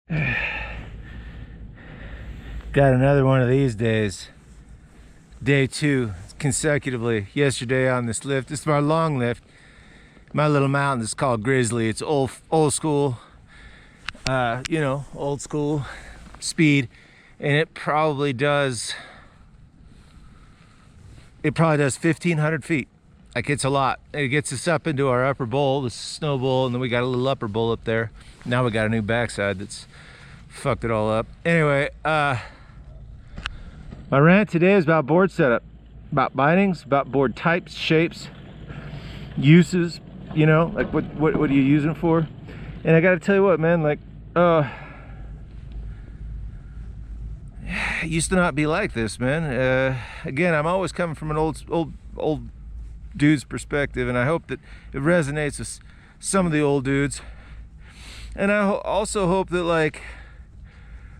Got another one of these days. Day 2 consecutively. Yesterday on this lift. This is my long lift. My little mountain is called Grizzly. It's old school, you know, old school speed, and it probably does 1,500 feet. Like, it's a lot. It gets us up into our upper bowl, the snow bowl, and then we got a little upper bowl up there. Now we got a new backside that's fucked it all up. Anyway, my rant today is about board setup, about bindings, about board types, shapes, uses, you know, like what are you using for? And I gotta tell you what, man, like, it used to not be like this, man. Again, I'm always coming from an old dude's perspective, and I hope that it resonates with some of the old dudes. And I also hope that, like,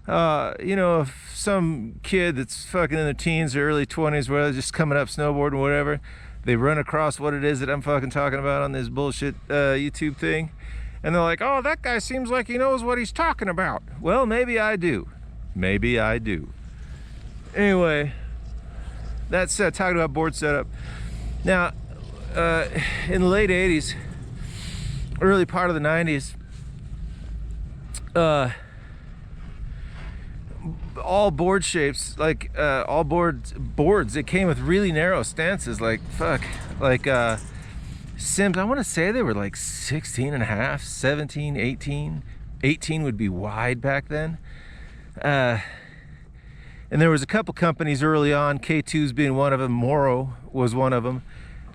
you know, if some kid that's fucking in their teens or early 20s, where they're just coming up snowboarding or whatever, they run across what it is that I'm fucking talking about on this bullshit YouTube thing, and they're like, oh, that guy seems like he knows what he's talking about. Well, maybe I do. Maybe I do. Anyway, that's talking about board setup. Now, in the late 80s, early part of the 90s, all board shapes, like all boards, it came with really narrow stances, like Sims. I want to say they were like 16 and a half, 17, 18 would be wide back then. And there was a couple companies early on, K2's being one of them, Moro was one of them,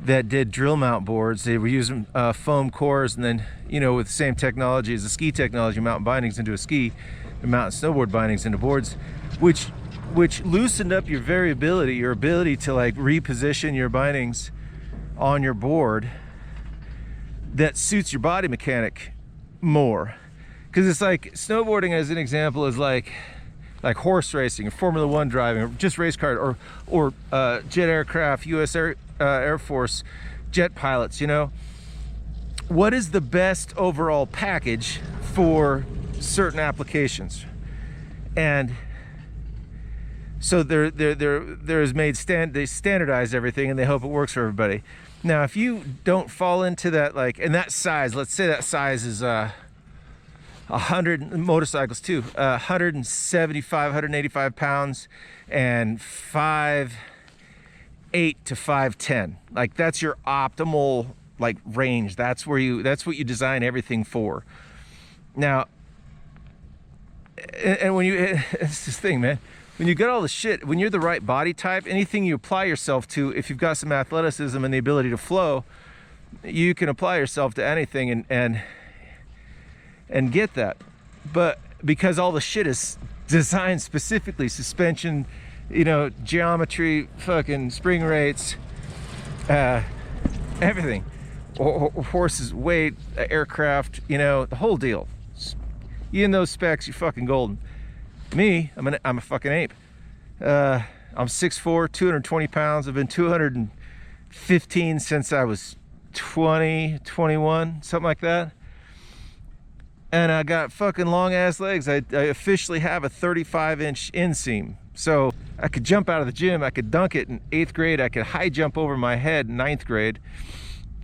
that did drill mount boards. They were using foam cores, and then, you know, with the same technology as the ski technology, mountain bindings into a ski, and mountain snowboard bindings into boards, which loosened up your variability, your ability to, like, reposition your bindings on your board that suits your body mechanic more. Because it's like, snowboarding as an example is like horse racing or Formula 1 driving, or just race car, or jet aircraft, US Air Force jet pilots, you know. What is the best overall package for certain applications? And so there is made they standardize everything, and they hope it works for everybody. Now, if you don't fall into that, like, and that size, let's say that size is 100 motorcycles too, 175, 185 pounds, and 5'8" to 5'10". Like, that's your optimal, like, range. That's what you design everything for. Now, and when it's this thing, man, when you get all the shit, when you're the right body type, anything you apply yourself to, if you've got some athleticism and the ability to flow, you can apply yourself to anything and get that. But because all the shit is designed specifically, suspension, you know, geometry, fucking spring rates, everything, horses, weight, aircraft, you know, the whole deal. You in those specs, you're fucking golden. Me, I'm a fucking ape. I'm 6'4", 220 pounds. I've been 215 since I was 20, 21, something like that. And I got fucking long ass legs. I officially have a 35-inch inseam. So I could jump out of the gym. I could dunk it in 8th grade. I could high jump over my head in 9th grade.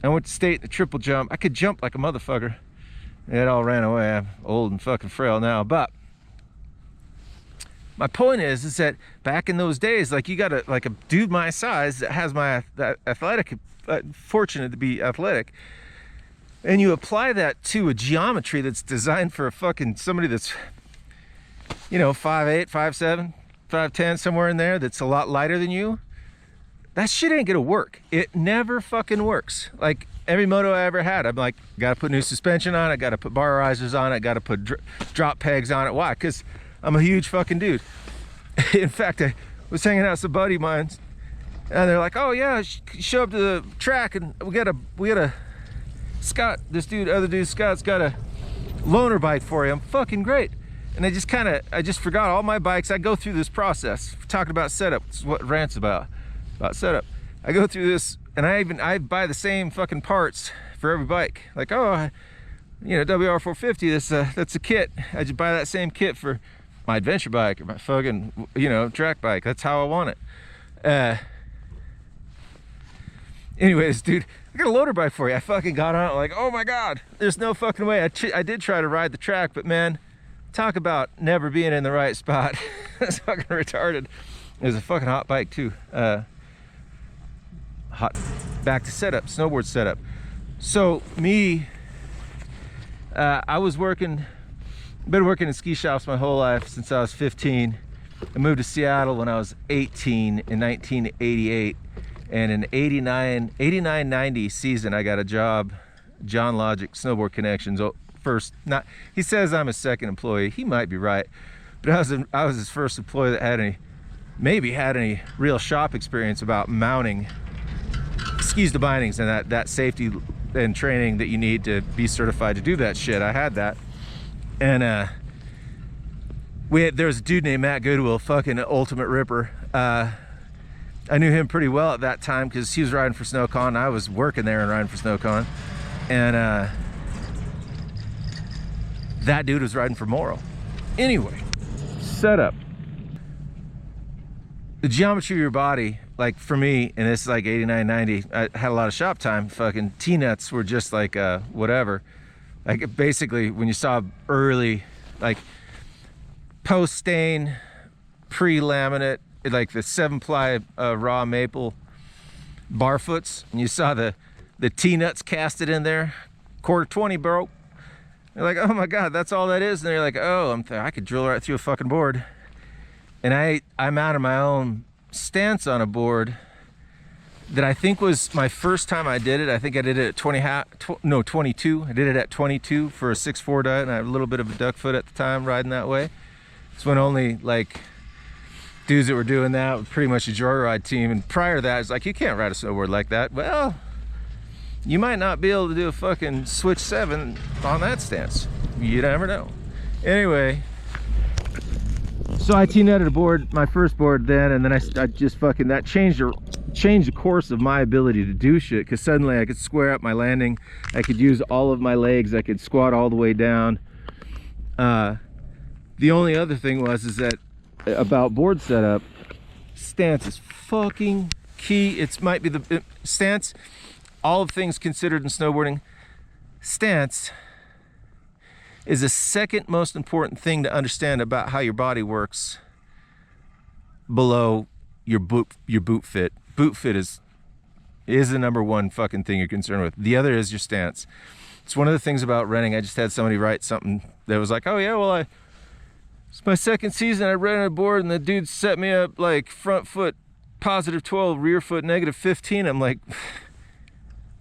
I went to state in the triple jump. I could jump like a motherfucker. It all ran away. I'm old and fucking frail now. But my point is that back in those days, like, you got a dude my size that has that athletic, fortunate to be athletic, and you apply that to a geometry that's designed for a fucking somebody that's, you know, 5'8", 5'7", 5'10", somewhere in there, that's a lot lighter than you. That shit ain't gonna work. It never fucking works. Like, every moto I ever had, I'm like, gotta put new suspension on it, gotta put bar risers on it, gotta put drop pegs on it. Why? Because I'm a huge fucking dude. In fact, I was hanging out with some buddy of mine, and they're like, oh yeah, show up to the track, and we got a Scott, other dude, Scott's got a loaner bike for you. I'm fucking great. And I just forgot all my bikes. I go through this process, talking about setup. This is what rant's about setup. I go through this, and I buy the same fucking parts for every bike. Like, oh, you know, WR450, that's a kit. I just buy that same kit for my adventure bike or my fucking, you know, track bike. That's how I want it. Anyways, dude, I got a loader bike for you. I fucking got on it like, oh my God, there's no fucking way. I did try to ride the track, but man, talk about never being in the right spot. That's fucking retarded. It was a fucking hot bike too. Back to setup, snowboard setup. So me, I was been working in ski shops my whole life since I was 15. I moved to Seattle when I was 18 in 1988. And in 89-90 season, I got a job, John Logic Snowboard Connections. He says I'm his second employee. He might be right, but I was his first employee that had any real shop experience about mounting skis to bindings and that safety and training that you need to be certified to do that shit. I had that, and there was a dude named Matt Goodwill, fucking ultimate ripper. I knew him pretty well at that time because he was riding for SnowCon. I was working there and riding for SnowCon, and that dude was riding for Morrow. Anyway, setup. The geometry of your body, like for me, and it's like 89, 90, I had a lot of shop time. Fucking T-nuts were just like whatever. Like basically when you saw early, like post stain, pre-laminate, like the 7-ply raw maple barfoots, and you saw the T-nuts casted in there, quarter 20, bro. You're like, oh my God, that's all that is. And they're like, oh, I could drill right through a fucking board. And I mounted my own stance on a board that I think was my first time I did it. I think I did it at 22. I did it at 22 for a 6'4" diet, and I had a little bit of a duck foot at the time riding that way. It's when only like dudes that were doing that with pretty much a joyride team, and prior to that it's like, you can't ride a snowboard like that. Well, you might not be able to do a fucking switch 7 on that stance. You never know. Anyway, so I T-netted a board, my first board then, and then I just fucking, that changed the course of my ability to do shit, because suddenly I could square up my landing, I could use all of my legs, I could squat all the way down. The only other thing is that about board setup, stance is fucking key. It might be the stance, all of things considered in snowboarding, stance is the second most important thing to understand about how your body works below your boot fit. Boot fit is the number one fucking thing you're concerned with. The other is your stance. It's one of the things about renting. I just had somebody write something that was like, oh yeah, well, it's my second season, I rented a board and the dude set me up like front foot positive 12, rear foot negative 15. I'm like,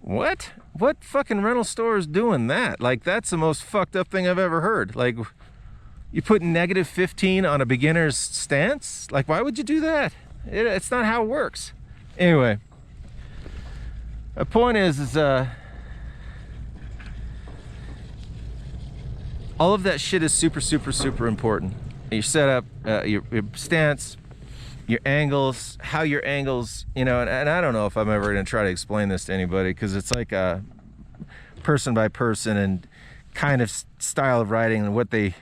what? What fucking rental store is doing that? Like, that's the most fucked up thing I've ever heard. Like, you put negative 15 on a beginner's stance? Like, why would you do that? It's not how it works. Anyway, the point is all of that shit is super, super, super important. Your setup, your stance, your angles, how your angles, you know, and I don't know if I'm ever gonna try to explain this to anybody, because it's like a person by person and kind of style of riding and what they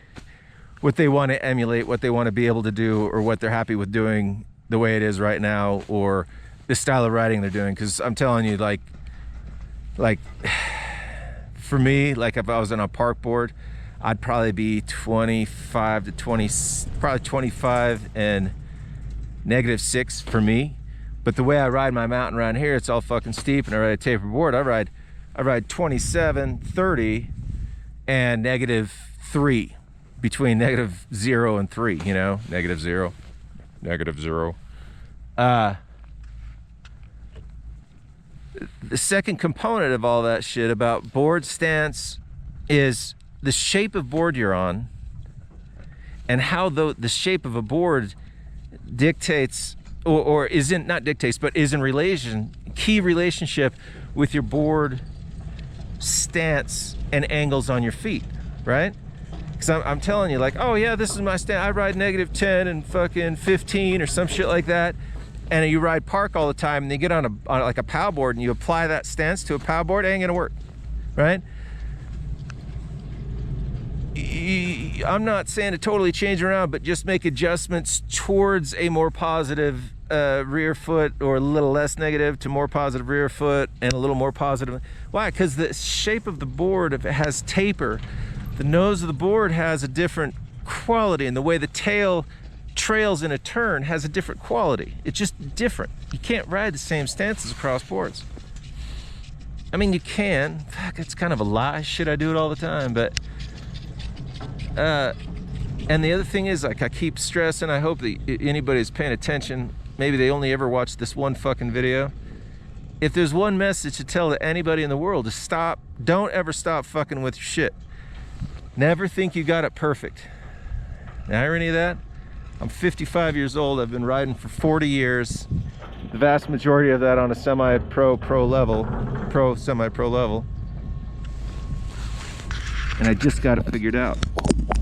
want to emulate, what they want to be able to do, or what they're happy with doing the way it is right now, or the style of riding they're doing. Because I'm telling you, like for me, like if I was on a park board, I'd probably be 25 to 20, probably 25 and negative 6 for me. But the way I ride my mountain around here, it's all fucking steep, and I ride a taper board. I ride 27, 30, and negative 3, between negative 0 and 3, you know, negative 0, negative 0. The second component of all that shit about board stance is the shape of board you're on, and how the shape of a board dictates, or isn't, not dictates, but is in key relationship with your board stance and angles on your feet, right? Because I'm telling you, like, oh yeah, this is my stance, I ride negative 10 and fucking 15 or some shit like that, and you ride park all the time, and you get on like a POW board and you apply that stance to a POW board, it ain't gonna work, right? I'm not saying to totally change around, but just make adjustments towards a more positive rear foot, or a little less negative to more positive rear foot, and a little more positive. Why? Because the shape of the board, if it has taper, the nose of the board has a different quality, and the way the tail trails in a turn has a different quality. It's just different. You can't ride the same stances across boards. I mean, you can. Fuck, it's kind of a lie. Shit, I do it all the time. But and the other thing is, like, I keep stressing, I hope that anybody's paying attention. Maybe they only ever watched this one fucking video. If there's one message to tell to anybody in the world, is stop. Don't ever stop fucking with your shit. Never think you got it perfect. The irony of that, I'm 55 years old. I've been riding for 40 years. The vast majority of that on a semi-pro level. Semi-pro level. And I just got it figured out.